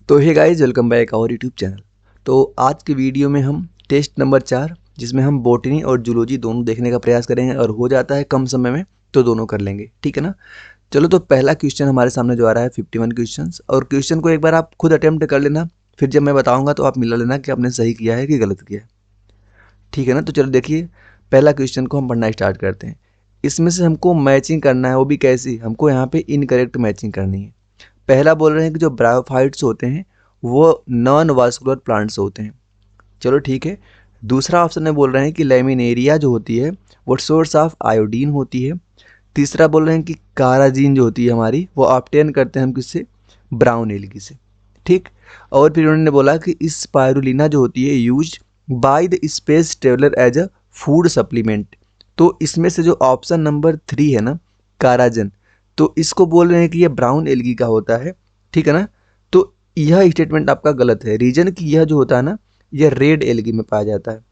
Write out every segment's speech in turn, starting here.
तो hey guys, welcome back our YouTube channel. तो आज की वीडियो में हम टेस्ट नंबर 4 जिसमें हम बॉटनी और जूलॉजी दोनों देखने का प्रयास करेंगे और हो जाता है कम समय में तो दोनों कर लेंगे, ठीक है ना। चलो, तो पहला क्वेश्चन हमारे सामने जो आ रहा है 51 क्वेश्चंस, और क्वेश्चन को एक बार आप खुद अटेम्प्ट कर लेना, फिर जब मैं बताऊंगा तो आप मिला लेना कि आपने सही किया है कि गलत किया है, ठीक है ना। तो चलो देखिए, पहला क्वेश्चन को हम पढ़ना स्टार्ट करते हैं। इसमें से हमको मैचिंग करना है, वो भी कैसी, हमको यहाँ पे इनकरेक्ट मैचिंग करनी है। पहला बोल रहे हैं कि जो ब्रायोफाइट्स होते हैं वो नॉन वास्कुलर प्लांट्स होते हैं। चलो ठीक है। दूसरा ऑप्शन में बोल रहे हैं कि लेमिनेरिया जो होती है वो सोर्स ऑफ आयोडीन होती है। तीसरा बोल रहे हैं कि काराजीन जो होती है हमारी वो ऑब्टेन करते हैं हम किससे, ब्राउन एल्गी से, ठीक। और फिर उन्होंने बोला कि इस स्पाइरुलिना जो होती है use by the space traveller as a food supplement. तो इसमें से जो ऑप्शन नंबर 3 है ना, काराजन, तो इसको बोल रहे हैं कि ये ब्राउन एल्गी का होता है, ठीक है ना। तो यह स्टेटमेंट आपका गलत है। रीजन कि यह जो होता है ना, यह रेड एल्गी में पाया जाता है।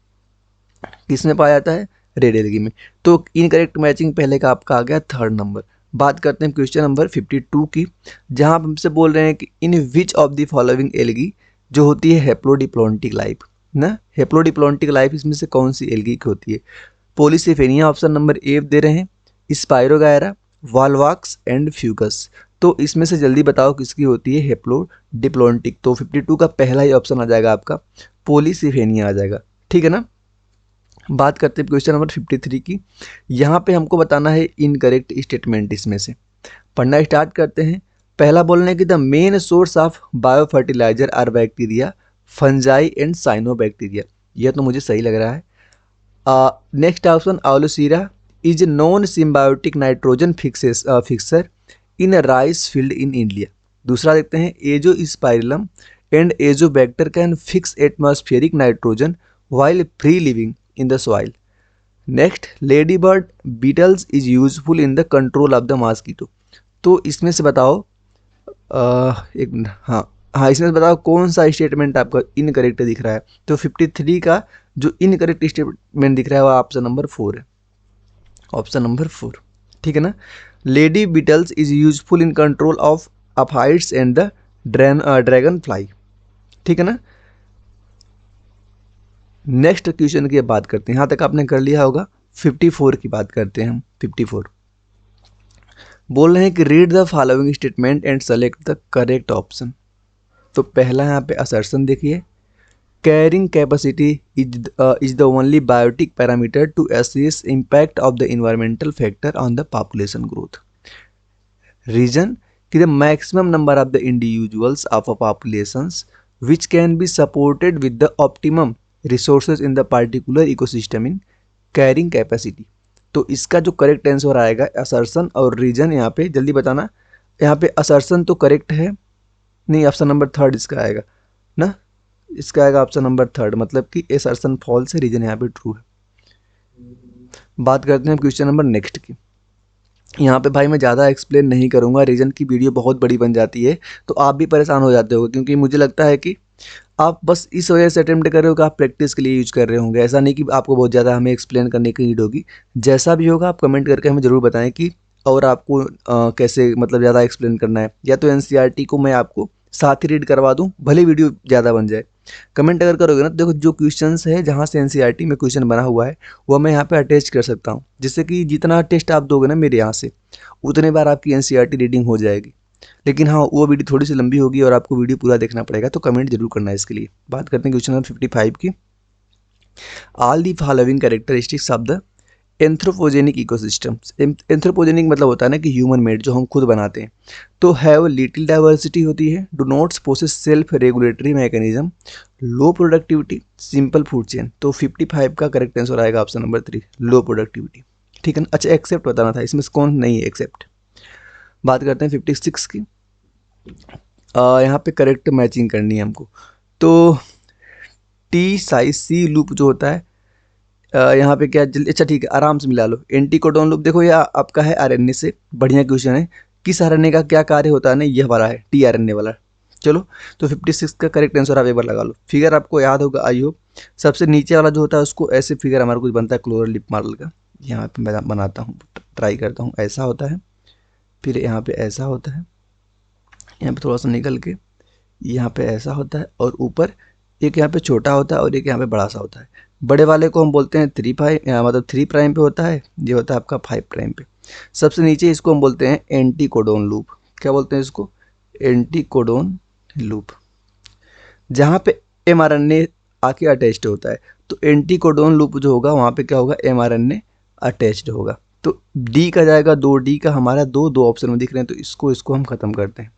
किस में पाया जाता है, रेड एल्गी में। तो इनकरेक्ट मैचिंग पहले का आपका आ गया थर्ड नंबर। बात करते हैं क्वेश्चन नंबर 52 की, जहां आप हमसे बोल रहे हैं कि in which of the following algae जो होती है हेप्लोडिप्लोंटिक लाइफ ना, हेप्लोडिप्लोंटिक लाइफ इसमें से कौन सी एल्गी की होती है। पोलिसिफेनिया ऑप्शन नंबर ए दे रहे हैं, स्पाइरोगायरा, वालवाक्स एंड फ्यूगस। तो इसमें से जल्दी बताओ किसकी होती है हेप्लोडिप्लोंटिक। तो 52 का पहला ही ऑप्शन आ जाएगा आपका, पोलिसिफेनिया आ जाएगा, ठीक है ना। बात करते हैं क्वेश्चन नंबर 53 की। यहाँ पे हमको बताना है इनकरेक्ट स्टेटमेंट। इसमें से पढ़ना स्टार्ट करते हैं। पहला बोलना है कि the main source of biofertilizer are bacteria, fungi and cyanobacteria. यह तो मुझे सही लग रहा है। Next option, Aulosira is non symbiotic nitrogen fixer in rice field in India. दूसरा देखते हैं, Azospirillum and Azotobacter can fix atmospheric nitrogen while free living in the soil. Next, ladybird beetles is useful in the control of the mosquito. तो इसमें से बताओ एक minute, हाँ हाँ, इसमें से बताओ कौन सा स्टेटमेंट आपका इनकरेक्ट दिख रहा है। तो 53 का जो इनकरेक्ट स्टेटमेंट दिख रहा है वो ऑप्शन नंबर 4 है, ऑप्शन नंबर 4, ठीक है ना। Lady beetles is useful in control of aphids and the dragon fly, ठीक है ना। नेक्स्ट क्वेश्चन की बात करते हैं, यहाँ तक आपने कर लिया होगा। 54 की बात करते हैं हम। 54 बोल रहे हैं कि read the following statement and select the correct option. तो पहला यहाँ पे असर्शन देखिए, carrying capacity is the only biotic parameter to assess impact of the environmental factor on the population growth. Reason कि the maximum number of the individuals of a populations which can be supported with the optimum resources in the particular ecosystem in carrying capacity। तो इसका जो correct answer आएगा assertion और reason. यहाँ पे जल्दी बताना, यहाँ पे असर्शन तो करेक्ट है नहीं, ऑप्शन नंबर 3 इसका आएगा ना, इसका आएगा ऑप्शन नंबर 3, मतलब कि असर्शन फॉल्स है, रीजन यहाँ पे ट्रू है। बात करते हैं क्वेश्चन नंबर नेक्स्ट की। यहाँ पे भाई मैं ज़्यादा एक्सप्लेन नहीं करूँगा, रीजन की वीडियो बहुत बड़ी बन जाती है तो आप भी परेशान हो जाते हो, क्योंकि मुझे लगता है कि आप बस इस वजह से अटेम्प्ट कर रहे हो कि आप प्रैक्टिस के लिए यूज कर रहे होंगे। ऐसा नहीं कि आपको बहुत ज़्यादा हमें एक्सप्लेन करने की नीड होगी। जैसा भी होगा आप कमेंट करके हमें ज़रूर बताएं कि और आपको कैसे मतलब ज़्यादा एक्सप्लेन करना है, या तो एनसीईआरटी को मैं आपको साथ ही रीड करवा दूँ, भले वीडियो ज़्यादा बन जाए। कमेंट अगर करोगे ना तो देखो जो क्वेश्चंस है जहाँ से एनसीईआरटी में क्वेश्चन बना हुआ है वो मैं यहाँ पे अटैच कर सकता हूँ, जिससे कि जितना टेस्ट आप दोगे ना मेरे यहाँ से उतने बार आपकी एनसीईआरटी रीडिंग हो जाएगी। लेकिन हाँ, वो वीडियो थोड़ी सी लंबी होगी और आपको वीडियो पूरा देखना पड़ेगा, तो कमेंट जरूर करना है इसके लिए। बात करते हैं क्वेश्चन नंबर 55 की। All the following characteristics of the anthropogenic ecosystems. Anthropogenic मतलब होता है ना कि ह्यूमन मेड, जो हम खुद बनाते हैं। तो हैव लिटिल डाइवर्सिटी होती है, do not possess self regulatory mechanism, low productivity, simple food chain. तो 55 का करेक्ट आंसर आएगा ऑप्शन नंबर 3, लो प्रोडक्टिविटी, ठीक है ना। अच्छा, एक्सेप्ट बताना था, इसमें कौन नहीं है एक्सेप्ट। बात करते हैं 56 की। यहाँ पे करेक्ट मैचिंग करनी है हमको। तो टी साइज सी लूप जो होता है यहाँ पे क्या जल्दी, अच्छा ठीक है आराम से मिला लो। एंटीकोडोन लूप देखो, यह आपका है आरएनए से, बढ़िया क्वेश्चन है। किस आरएनए का क्या कार्य होता है ना, यह वाला है टी आरएनए वाला। चलो, तो 56 का करेक्ट आंसर आप एक बार लगा लो। फिगर आपको याद होगा आई होप। सबसे नीचे वाला जो होता है उसको ऐसे फिगर हमारा कुछ बनता है क्लोरोलिप मॉडल का। यहाँ पे मैं बनाता हूँ, ट्राई करता हूँ। ऐसा होता है, फिर यहाँ पे ऐसा होता है, यहाँ पे थोड़ा सा निकल के यहाँ पे ऐसा होता है और ऊपर एक यहाँ पे छोटा होता है और एक यहाँ पे बड़ा सा होता है। बड़े वाले को हम बोलते हैं 3 मतलब 3 प्राइम पे होता है, ये होता है आपका 5 प्राइम पे। सबसे नीचे इसको हम बोलते हैं एंटी कोडोन लूप। क्या बोलते हैं इसको? Anti codon loop. जहाँ पे mRNA आके अटैच्ड होता है, तो एंटी कोडोन लूप जो होगा वहाँ पे क्या होगा? mRNA अटैच्ड होगा। तो डी का जाएगा 2D का हमारा दो ऑप्शन में दिख रहे हैं, तो इसको हम खत्म करते हैं,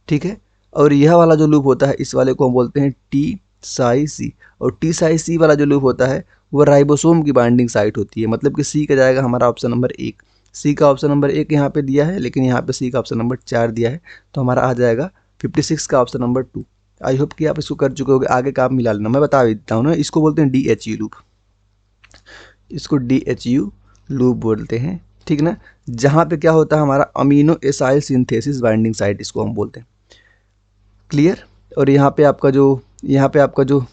ठीक है। और यह वाला जो लूप होता है इस वाले को हम बोलते हैं टी साई सी, और टी साई सी वाला जो लूप होता है वो राइबोसोम की बाइंडिंग साइट होती है। मतलब कि सी का जाएगा हमारा ऑप्शन नंबर 1। सी का ऑप्शन नंबर 1 यहाँ पे दिया है, लेकिन यहाँ पे सी का ऑप्शन नंबर 4 दिया है, तो हमारा आ जाएगा 56 का ऑप्शन नंबर 2। आई होप कि आप इसको कर चुके होगे, आगे का आप मिला लेना, मैं बता देता हूँ ना। इसको बोलते हैं DHU लूप, इसको DHU लूप बोलते हैं, ठीक ना। जहाँ पे क्या होता है हमारा amino acyl synthesis binding site, इसको हम बोलते हैं। क्लियर? और यहाँ पे आपका जो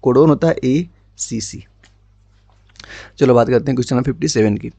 कोडोन होता है ACC। चलो बात करते हैं क्वेश्चन नंबर 57 की।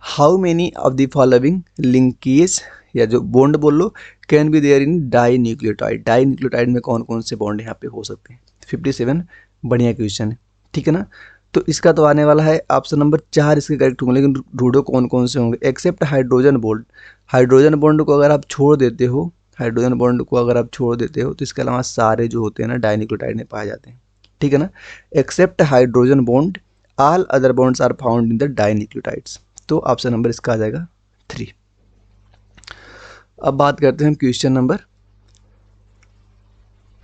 How many of the following linkage, या जो बॉन्ड बोल लो, can be there in dinucleotide. Dinucleotide में कौन कौन से बॉन्ड यहाँ पे हो सकते हैं? 57 बढ़िया क्वेश्चन है, ठीक है ना। तो इसका तो आने वाला है ऑप्शन नंबर 4 इसके करेक्ट होंगे, लेकिन ढूंढो कौन कौन से होंगे। Except hydrogen bond, hydrogen bond को अगर आप छोड़ देते हो, हाइड्रोजन बॉन्ड को अगर आप छोड़ देते हो तो इसके अलावा सारे जो होते हैं ना डाइन्यूक्लियोटाइड में पाए जाते हैं, ठीक है ना। Except hydrogen bond all other bonds are found in the dinucleotides. तो ऑप्शन नंबर इसका आ जाएगा 3। अब बात करते हैं क्वेश्चन नंबर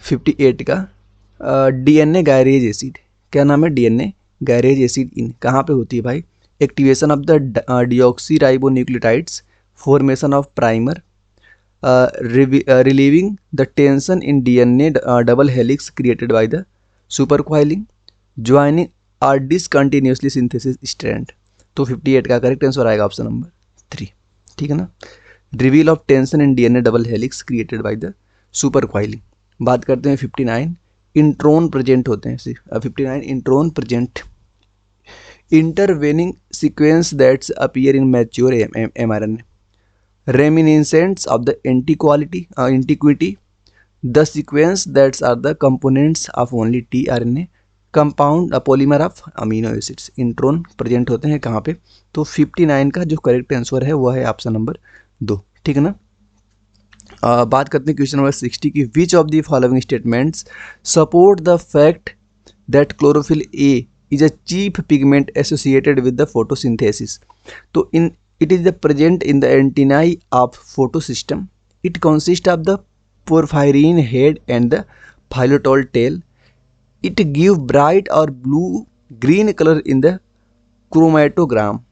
58 का। DNA गायरेज एसिड, क्या नाम है? DNA गायरेज एसिड इन कहाँ पे होती है भाई? Activation of the deoxy ribo nucleotides, formation of primer, relieving the tension in DNA double helix created by the supercoiling, joining or discontinuously synthesis strand। तो 58 का करेक्ट आंसर आएगा option number 3, ठीक है ना। Relief of tension in DNA double helix created by the supercoiling. बात करते हैं 59 intron present होते हैं। 59 intron present, intervening sequence that appear in mature mRNA, reminiscence of the antiquity, the sequence that are the components of only tRNA, compound polymer of amino acids। Intron present होते हैं कहाँ पे? तो 59 का जो correct answer है वह है ऑप्शन नंबर 2, ठीक है ना। बात करते हैं क्वेश्चन नंबर 60 की। विच of the following statements support the fact that chlorophyll A is a chief pigment associated with the photosynthesis। तो it is the present in the antennae of photosystem। It consists of the porphyrin head and the phyllotal tail। It give bright or blue green color in the chromatogram।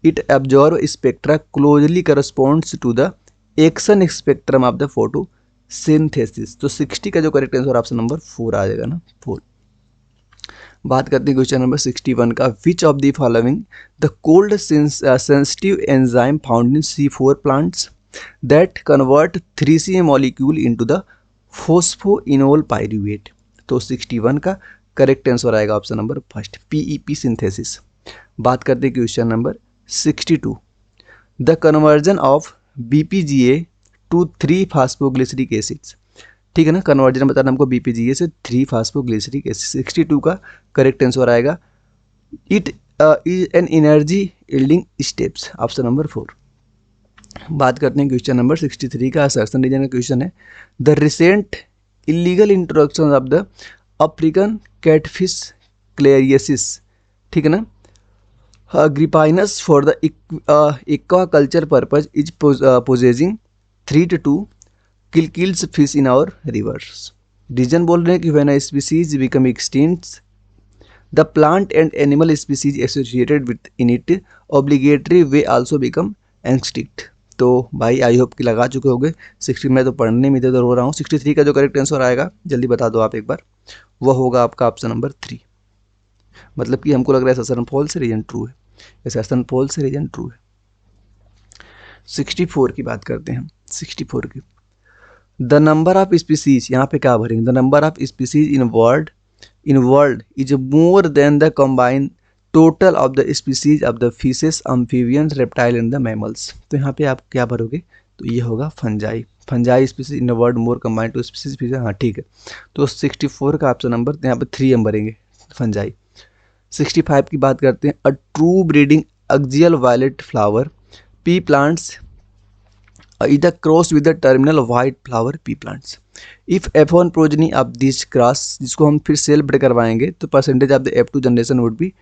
It absorb spectra closely corresponds to the action spectrum of the photosynthesis। तो 60 का जो correct answer option number 4 आ जाएगा ना, 4। बात करते हैं question number 61 का। Which of the following the cold sensitive enzyme found in C4 plants that convert 3CA molecule into the phosphoenol pyruvate. तो 61 का करेक्ट आंसर आएगा ऑप्शन नंबर 1 PEP सिंथेसिस। बात करते हैं question number 62 the conversion of BPGA to 3 phosphoglyceric acids. ठीक है ना, कन्वर्जन बताना हमको BPGA से 3 फास्फोग्लिसरिक एसिड। 62 का करेक्ट आंसर आएगा it is an energy yielding steps, option number 4। बात करते हैं क्वेश्चन नंबर 63 का, असर्शन रीजन का क्वेश्चन है। The recent illegal introduction of the African catfish clarias, ठीक है ना, gariepinus for the aquaculture purpose is possessing threat to kills fish in our rivers। Reason बोल रहे हैं कि when a species become extinct the plant and animal species associated with in it obligatory way also become extinct। तो भाई I hope कि लगा चुके होंगे। 60 में तो पढ़ने में इधर हो रहा हूँ। 63 का जो करेक्ट आंसर आएगा जल्दी बता दो आप एक बार, वह होगा आपका ऑप्शन नंबर 3। मतलब कि हमको लग रहा है असर्शन फॉल्स है, रीजन ट्रू है। असर्शन फॉल्स है, रीजन ट्रू है। 64 की बात करते हैं हम। 64 की द नंबर ऑफ स्पीसीज, यहाँ पे क्या भरेंगे? The number of species in world is more than the combined total of the species of the fishes, amphibians, reptile and the mammals. तो यहाँ पे आप क्या भरोगे? तो ये होगा fungi. Fungi species in world more combined to species, हाँ ठीक है। तो 64 का ऑप्शन नंबर, यहाँ पे 3 हम भरेंगे फंजाई। 65 की बात करते हैं। A true breeding axial violet flower pea plants इधर cross with the terminal white flower pea plants. If F1 progeny of this cross, जिसको हम फिर सेल ब्रेड करवाएंगे तो percentage of the F2 generation would be,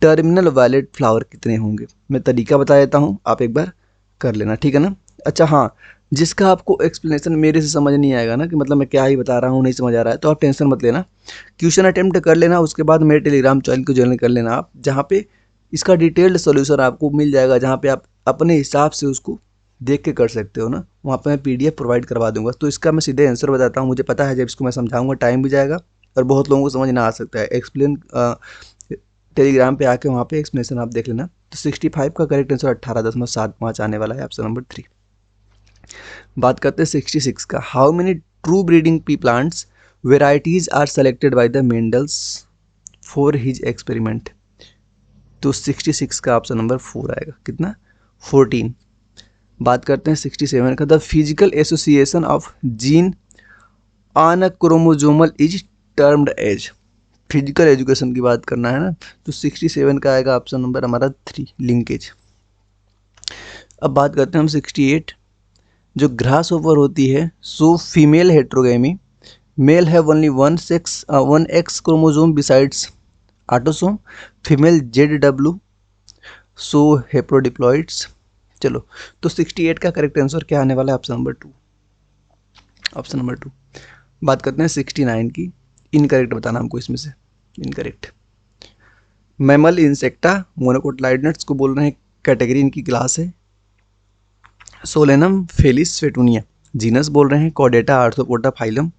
terminal violet flower कितने होंगे। मैं तरीका बता देता हूँ, आप एक बार कर लेना, ठीक है ना। अच्छा हाँ, जिसका आपको एक्सप्लेनेशन मेरे से समझ नहीं आएगा ना, कि मतलब मैं क्या ही बता रहा हूँ, नहीं समझ आ रहा है, तो आप टेंशन मत लेना, क्वेश्चन अटेम्प्ट कर लेना, उसके बाद मेरे टेलीग्राम चैनल को ज्वाइन कर लेना आप, जहाँ पे इसका डिटेल्ड सोल्यूशन आपको मिल जाएगा, जहाँ पे आप अपने हिसाब से उसको देख के कर सकते हो ना। वहाँ पे मैं PDF प्रोवाइड करवा दूंगा। तो इसका मैं सीधे आंसर बताता हूँ, मुझे पता है जब इसको मैं समझाऊंगा टाइम भी जाएगा और बहुत लोगों को समझ ना आ सकता है। एक्सप्लेन टेलीग्राम पे आके वहाँ पे एक्सप्लेनेशन आप देख लेना। तो 65 का करेक्ट आंसर 18.75 आने वाला है, ऑप्शन नंबर 3। बात करते हैं 66 का। How many true breeding pea plants varieties are selected by the Mendels for his experiment. तो 66 का ऑप्शन नंबर 4 आएगा, कितना, 14। बात करते हैं 67 का। The physical association of gene on a chromosomal is termed as. Physical education की बात करना है ना, तो 67 का आएगा ऑप्शन नंबर हमारा 3, लिंकेज। अब बात करते हैं हम 68। जो ग्रास ओवर होती है, so female heterogamy, male have only one X chromosome besides autosome, female ZW, so haplodiploids. चलो, तो 68 का करेक्ट आंसर क्या आने वाला है, ऑप्शन नंबर 2, ऑप्शन नंबर 2। बात करते हैं 69 की। इनकरेक्ट बताना हमको इसमें से, इनकरेक्ट। मैमल इंसेक्टा मोनोकोटिलाइडनेट्स को बोल रहे हैं, कैटेगरी इनकी क्लास है सोलेनम फेलिस फेटूनिया, जीनस बोल रहे हैं chordata arthropoda phylum,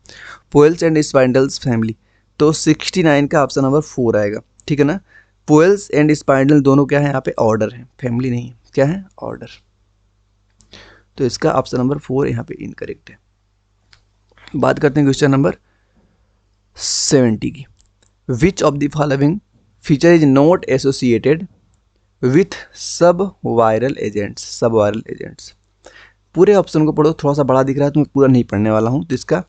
poales and sapindales family. तो 69 का ऑप्शन नंबर 4 आएगा, ठीक है ना। पोएल्स एंड स्पाइंडल दोनों क्या है यहाँ पे, ऑर्डर है, फैमिली नहीं है, क्या है, ऑर्डर। तो इसका ऑप्शन नंबर 4 यहाँ पे इनकरेक्ट है। बात करते हैं क्वेश्चन नंबर 70 की। विच of the following feature is not associated with सब वायरल एजेंट्स, सब वायरल एजेंट्स। पूरे ऑप्शन को पढ़ो, थोड़ा सा बड़ा दिख रहा है तो मैं पूरा नहीं पढ़ने वाला हूँ, तो इसका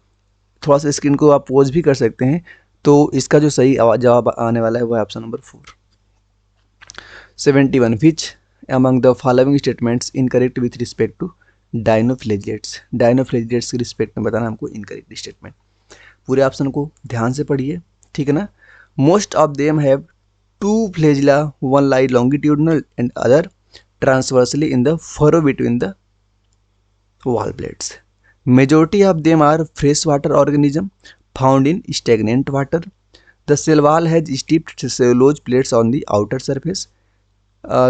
थोड़ा सा स्क्रीन को आप पॉज भी कर सकते हैं। तो इसका जो सही जवाब आने वाला है वो है option number 4। 71 which among the following statements incorrect with respect to dinoflagellates. Dinoflagellates के रिस्पेक्ट में बताना हमको इनकरेक्ट स्टेटमेंट। पूरे ऑप्शन को ध्यान से पढ़िए, ठीक है ना। Most of them have two flagella, one lie longitudinal and other transversely in the furrow between the wall blades. Majority of them are freshwater organism found in stagnant water. The cell wall has steeped cellulose plates on the outer surface.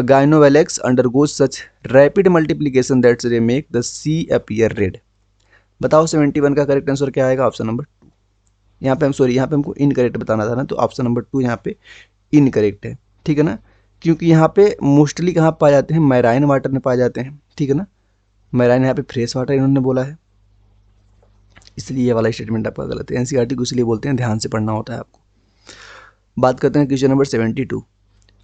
Gynobelex undergoes such rapid multiplication that they make the sea appear red. बताओ 71 का correct answer क्या आएगा, option number 2। यहाँ पे हम यहाँ पे हमको इनकरेक्ट बताना था ना, तो ऑप्शन नंबर 2 यहाँ पे इनकरेक्ट है, ठीक है ना। क्योंकि यहाँ पे मोस्टली कहाँ पाए जाते हैं, मैराइन वाटर में पाए जाते हैं, ठीक है ना। मैराइन यहाँ पे फ्रेश वाटर इन्होंने बोला है, इसलिए ये वाला स्टेटमेंट आपका गलत है। एनसीईआरटी को इसलिए बोलते हैं, ध्यान से पढ़ना होता है आपको। बात करते हैं question number 72।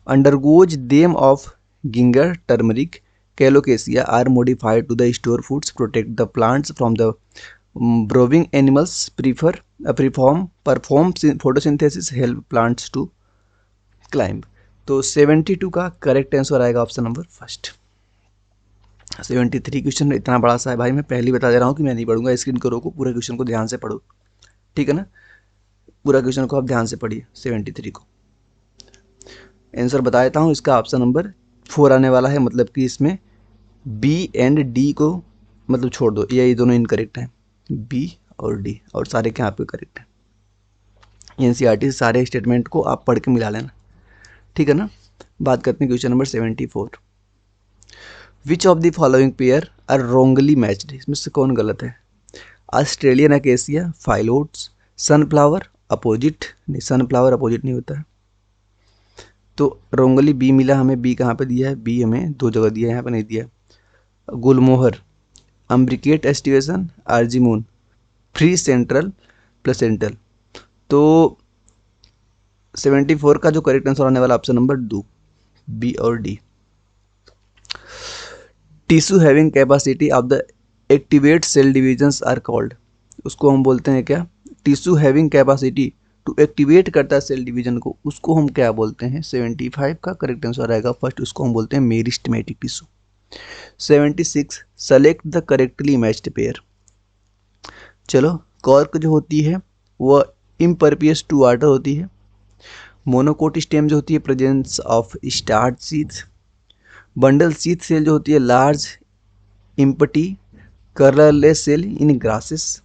Underground stem of ginger turmeric colocasia are modified to the store foods protect the plants from the browsing animals perform photosynthesis help plants to climb. तो 72 का करेक्ट आंसर आएगा ऑप्शन नंबर 1। 73 क्वेश्चन इतना बड़ा सा है भाई, मैं पहले बता दे रहा हूँ कि मैं नहीं पढ़ूंगा, स्क्रीन को रोको, पूरे क्वेश्चन को ध्यान से पढ़ो, ठीक है ना। पूरा क्वेश्चन को आप ध्यान से पढ़िए। 73 को आंसर बता देता हूँ, इसका ऑप्शन नंबर 4 आने वाला है, मतलब कि इसमें B एंड D को मतलब छोड़ दो, ये दोनों इनकरेक्ट हैं, B और D, और सारे क्या आपके करेक्ट हैं। एनसीईआरटी से सारे स्टेटमेंट को आप पढ़ के मिला लेना, ठीक है ना। बात करते हैं question number 74। Which of the following pair are wrongly matched, इसमें से कौन गलत है। Australian acacia, phyllodes, sunflower opposite, नहीं सनफ्लावर अपोजिट नहीं होता है, तो रॉन्गली बी मिला हमें। बी कहाँ पे दिया है, बी हमें 2 जगह दिया है, यहाँ पे नहीं दिया। Gulmohar, imbricate aestivation, argemone, free central placental. तो 74 का जो करेक्ट आंसर आने वाला ऑप्शन नंबर 2, बी और D. Tissue having capacity of the activate cell divisions are called, उसको हम बोलते हैं क्या, tissue having capacity to activate करता है सेल डिवीजन को, उसको हम क्या बोलते हैं, 75 का करेक्ट आंसर आएगा फर्स्ट, उसको हम बोलते हैं meristematic tissue. 76 select the correctly matched pair. चलो, कॉर्क जो होती है वह इम्परवियस टू वाटर होती है। मोनोकोट स्टेम जो होती है presence of starch sheath. Bundle sheath cell जो होती है large empty colourless cell in grasses.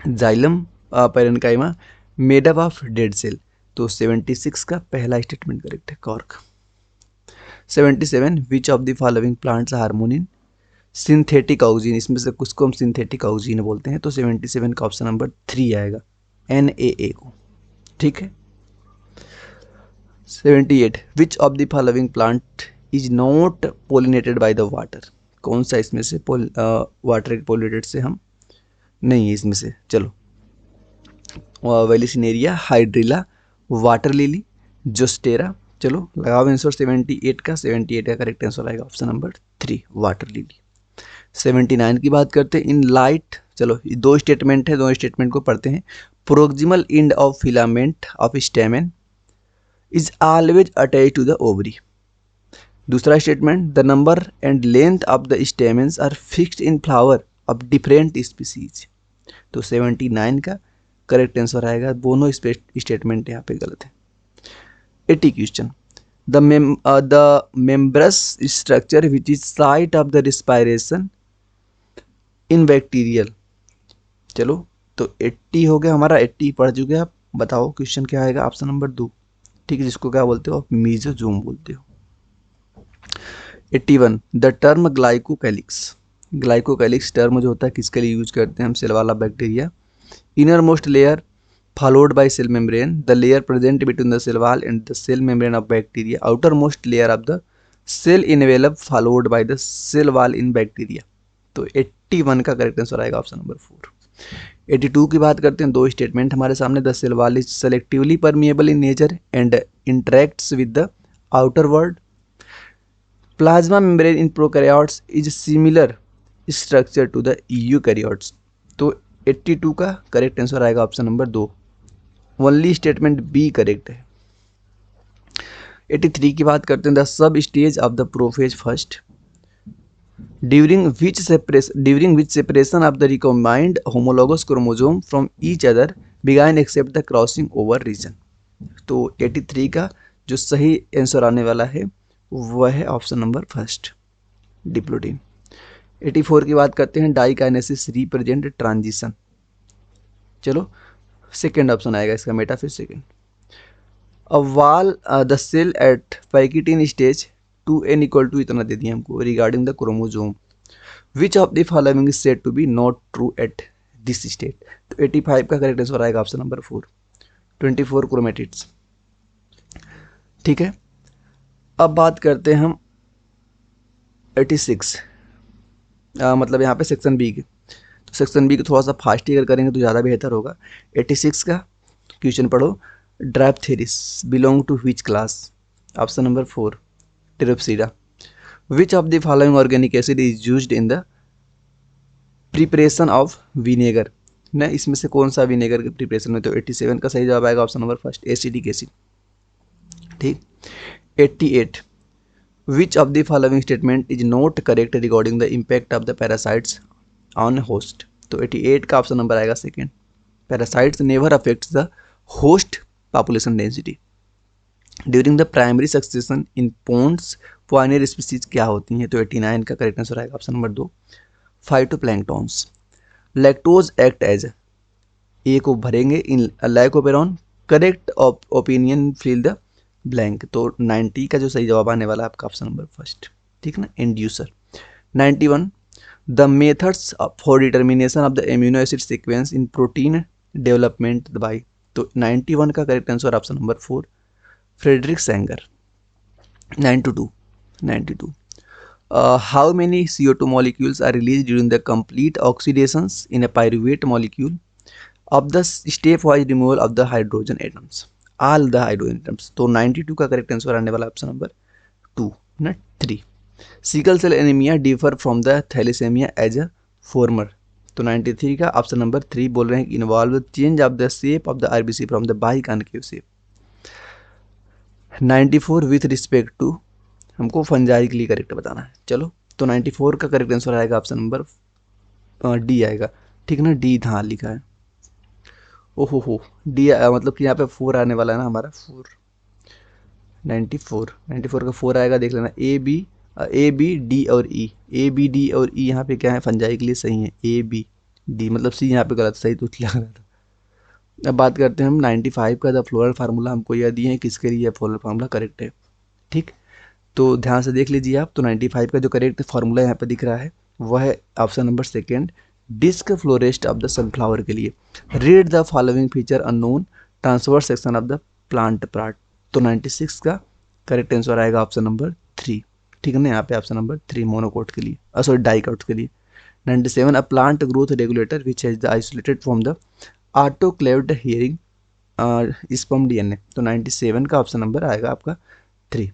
Xylem parenchyma made up of dead cell. तो 76 का पहला स्टेटमेंट करेक्ट है, cork. 77 which of the following plants hormone in synthetic oxygen, इसमें से कुछ को हम सिंथेटिक ऑक्सीजन बोलते हैं, तो 77 का ऑप्शन नंबर 3 आएगा, NaA को, ठीक है। 78 विच of the following plant is not pollinated by the water, कौन सा इसमें से वाटर पोलिनेटेड से हम नहीं है इसमें से, चलो, वेलिसिनेरिया, हाइड्रिला, वाटर लिली, जोस्टेरा। चलो लगाओ आंसर 78 का, 78 का करेक्ट आंसर आएगा ऑप्शन नंबर 3 वाटर लिली। 79 की बात करते हैं, इन लाइट, चलो दो स्टेटमेंट है, दो स्टेटमेंट को पढ़ते हैं। Proximal end of filament of stamen is always attach to the ovary. दूसरा statement, the number and length of the stamens are fixed in flower of different species. तो 79 का करेक्ट आंसर आएगा, दोनों स्टेटमेंट यहाँ पे गलत है। 80 question, the membranous structure which is site of the respiration in bacterial. चलो तो 80 हो गया हमारा, 80 पढ़ चुके आप, बताओ क्वेश्चन क्या आएगा, ऑप्शन नंबर 2, ठीक है, जिसको क्या बोलते हो आप, मीजोजोम बोलते हो। 81 the term glycocalyx, glycocalyx term जो होता है किसके लिए यूज करते हैं हम, सेल वाला bacteria. Inner most layer followed by cell membrane, the layer present between the cell wall and the cell membrane of bacteria, outermost layer of the cell envelope followed by the cell wall in bacteria। तो 81 का correct answer आएगा option number 4। 82 की बात करते हैं, दो statement हमारे सामने, the cell wall is selectively permeable in nature and interacts with the outer world. Plasma membrane in prokaryotes is similar structure to the eukaryotes. तो 82 का करेक्ट आंसर आएगा option number 2, only statement B correct है। 83 की बात करते हैं, the sub stage of the prophase first during which separation of the recombined homologous chromosome from each other begin except the crossing over reason. तो 83 का जो सही आंसर आने वाला है वह है ऑप्शन नंबर फर्स्ट, डिप्लोटीन। 84 की बात करते हैं, डाइकाइनेसिस रिप्रेजेंट ट्रांजिशन। चलो सेकेंड ऑप्शन आएगा इसका, metaphase second. A wall the cell at pachytene stage 2n equal to इतना दे दिया हमको regarding the chromosome, which of the following is said to be not true at this state. तो 85 का correct answer आएगा option number 4, 24 chromatids, ठीक है। अब बात करते हैं हम 86 मतलब यहाँ पे सेक्शन बी के, तो सेक्शन बी को थोड़ा सा फास्ट ही अगर करेंगे तो ज़्यादा बेहतर होगा। 86 का क्वेश्चन पढ़ो, dryopteris belong to which class, option number 4 pteropsida. Which of the following organic acid is used in the preparation of vinegar ना, इसमें से कौन सा विनेगर के प्रिपरेशन में, तो 87 का सही जवाब आएगा option number first acidic acid, ठीक। 88 which of the following statement is not correct regarding the impact of the parasites on host. तो 88 का ऑप्शन नंबर आएगा second, parasites never affects the host population density during the primary succession in ponds pioneer species क्या होती हैं। तो 89 का correct answer आएगा option number 2 phytoplanktons. Lactose act as, A को भरेंगे in लाइकोपेरॉन, correct opinion fill the blank. तो 90 का जो सही जवाब आने वाला है आपका ऑप्शन नंबर फर्स्ट, ठीक ना, inducer. 91 the methods for determination of the amino acid sequence in protein development by. तो 91 का correct answer option number 4 Frederick Sanger. 92 how many CO2 molecules are released during the complete oxidations in a pyruvate molecule of the stepwise removal of the hydrogen atoms, all the hydrogen atoms। तो 92 का correct answer आने वाला option number 2 ना 3। Sickle cell anaemia differ from the thalassemia as a former. तो 93 का option number 3 बोल रहे हैं involve change of the shape of the RBC from the biconcave shape. 94 with respect to, हमको fungi के लिए करेक्ट बताना है। चलो तो 94 का करेक्ट आंसर आएगा ऑप्शन नंबर डी आएगा, ठीक है ना, डी हाँ लिखा है। ओहो हो डी मतलब कि यहाँ पे 4 आने वाला है ना हमारा 4। 94 का 4 आएगा, देख लेना। ए बी डी और ई, ए बी डी और ई यहाँ पे क्या है, फंजाई के लिए सही है। ए बी डी मतलब सी यहाँ पे गलत, सही तो लग रहा था। अब बात करते हैं हम 95 का। द फ्लोरल फार्मूला हमको यह दिए हैं, किसके लिए फ्लोरल फार्मूला करेक्ट है, ठीक। तो ध्यान से देख लीजिए आप। तो 95 का जो करेक्ट फार्मूला यहाँ पे दिख रहा है वह है option number second, disc florets of the sunflower के लिए। Read the following feature unknown transverse section of the plant part. तो 96 का करेक्ट आंसर आएगा ऑप्शन नंबर 3, ठीक है ना, यहाँ पे ऑप्शन नंबर 3 मोनोकोट के लिए, सॉरी डाइकोट के लिए। 97 a plant growth regulator which has the isolated from the autoclaved hearing sperm DNA. तो 97 का ऑप्शन नंबर आएगा आपका 3।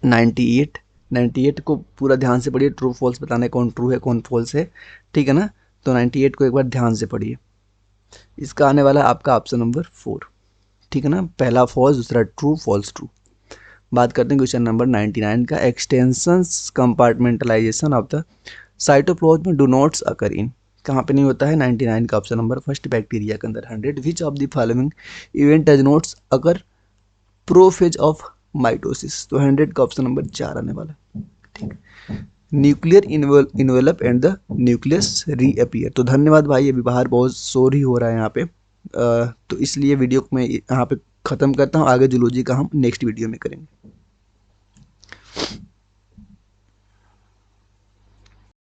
98 को पूरा ध्यान से पढ़िए, ट्रू फॉल्स बताना है, कौन ट्रू है कौन फॉल्स है, ठीक है ना। तो 98 को एक बार ध्यान से पढ़िए। इसका आने वाला है आपका ऑप्शन नंबर 4, ठीक है ना, पहला फॉल्स दूसरा ट्रू फॉल्स ट्रू। बात करते हैं क्वेश्चन नंबर 99 का। Extensions compartmentalisation of the cytoplasm do not occur in, कहाँ पे नहीं होता है। 99 का ऑप्शन नंबर फर्स्ट, बैक्टीरिया के अंदर। 100 which of the following event does not occur prophase of mitosis. तो 100 का ऑप्शन नंबर 4 आने वाला है, ठीक। Nuclear envelope and the nucleus reappear. तो धन्यवाद भाई, अभी बाहर बहुत शोर ही हो रहा है यहाँ पे, तो इसलिए वीडियो को मैं यहाँ पे ख़त्म करता हूँ। आगे जूलॉजी का हम नेक्स्ट वीडियो में करेंगे।